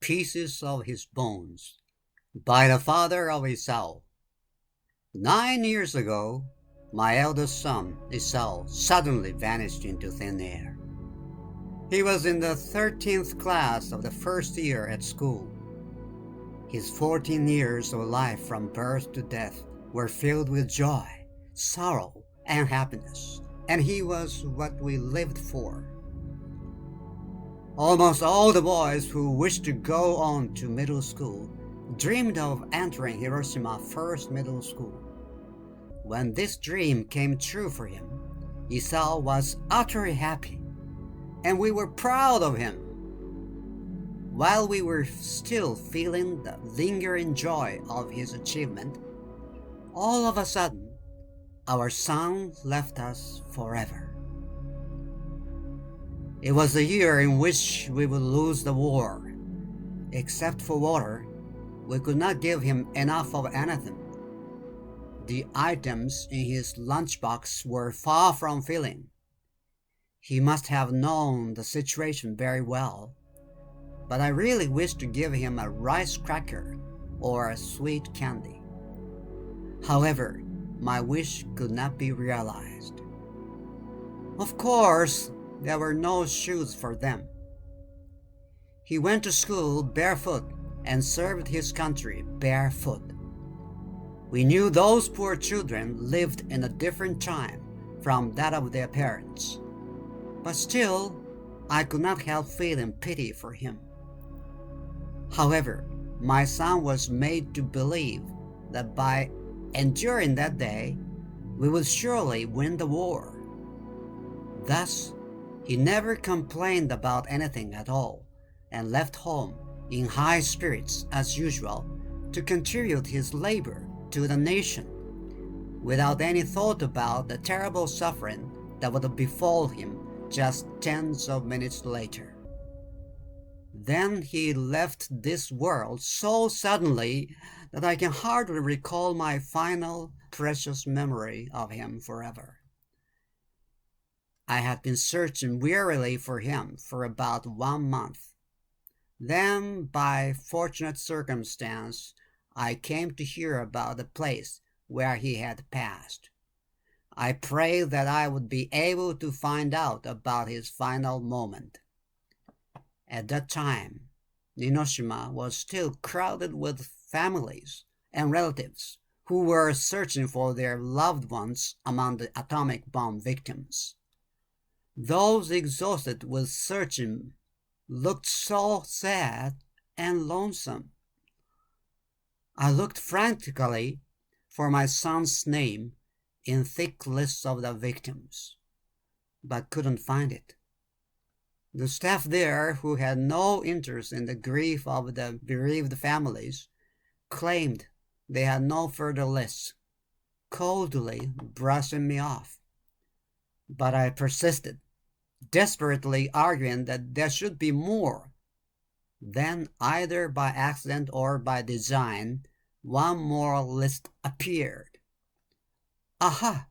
Pieces of His Bones by the Father of Isao. 9 years ago, my eldest son, Isao, suddenly vanished into thin air. He was in the 13th class of the first year at school. His 14 years of life from birth to death were filled with joy, sorrow, and happiness, and he was what we lived for. Almost all the boys who wished to go on to middle school dreamed of entering Hiroshima First Middle School. When this dream came true for him, Isao was utterly happy, and we were proud of him. While we were still feeling the lingering joy of his achievement, all of a sudden, our son left us forever. It was a year in which we would lose the war. Except for water, we could not give him enough of anything. The items in his lunchbox were far from filling. He must have known the situation very well, but I really wished to give him a rice cracker or a sweet candy. However, my wish could not be realized. Of course, there were no shoes for them. He went to school barefoot and served his country barefoot. We knew those poor children lived in a different time from that of their parents, but still, I could not help feeling pity for him. However, my son was made to believe that by enduring that day, we would surely win the war. Thus, he never complained about anything at all and left home in high spirits as usual to contribute his labor to the nation without any thought about the terrible suffering that would befall him just tens of minutes later. Then he left this world so suddenly that I can hardly recall my final precious memory of him forever. I had been searching wearily for him for about 1 month. Then, by fortunate circumstance, I came to hear about the place where he had passed. I prayed that I would be able to find out about his final moment. At that time, Ninoshima was still crowded with families and relatives who were searching for their loved ones among the atomic bomb victims. Those exhausted with searching looked so sad and lonesome. I looked frantically for my son's name in thick lists of the victims, but couldn't find it. The staff there, who had no interest in the grief of the bereaved families, claimed they had no further lists, coldly brushing me off. But I persisted, desperately arguing that there should be more. Then, either by accident or by design, one more list appeared. Aha!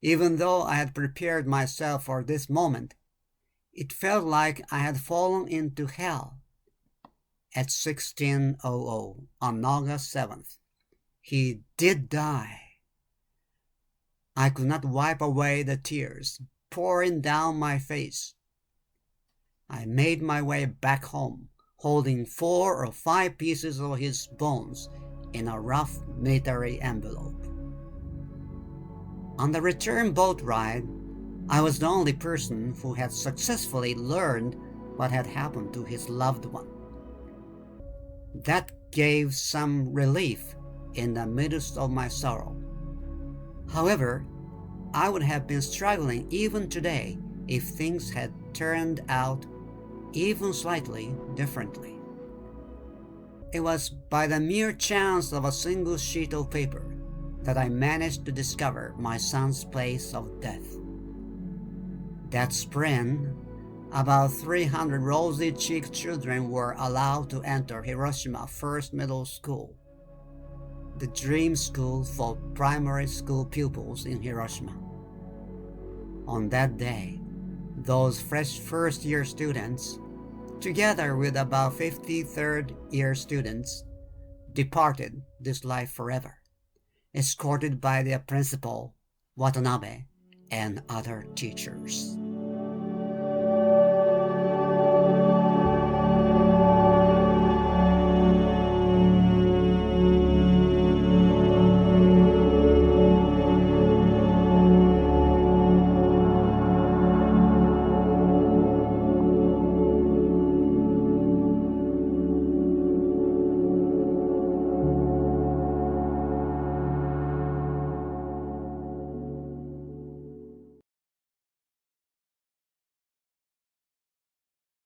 Even though I had prepared myself for this moment, it felt like I had fallen into hell. At 1600 on August 7th, he did die. I could not wipe away the tears pouring down my face. I made my way back home, holding 4 or 5 pieces of his bones in a rough military envelope. On the return boat ride, I was the only person who had successfully learned what had happened to his loved one. That gave some relief in the midst of my sorrow. However, I would have been struggling even today if things had turned out even slightly differently. It was by the mere chance of a single sheet of paper that I managed to discover my son's place of death. That spring, about 300 rosy-cheeked children were allowed to enter Hiroshima First Middle School, the dream school for primary school pupils in Hiroshima. On that day, those fresh first-year students, together with about 50 third-year students, departed this life forever, escorted by their principal, Watanabe, and other teachers.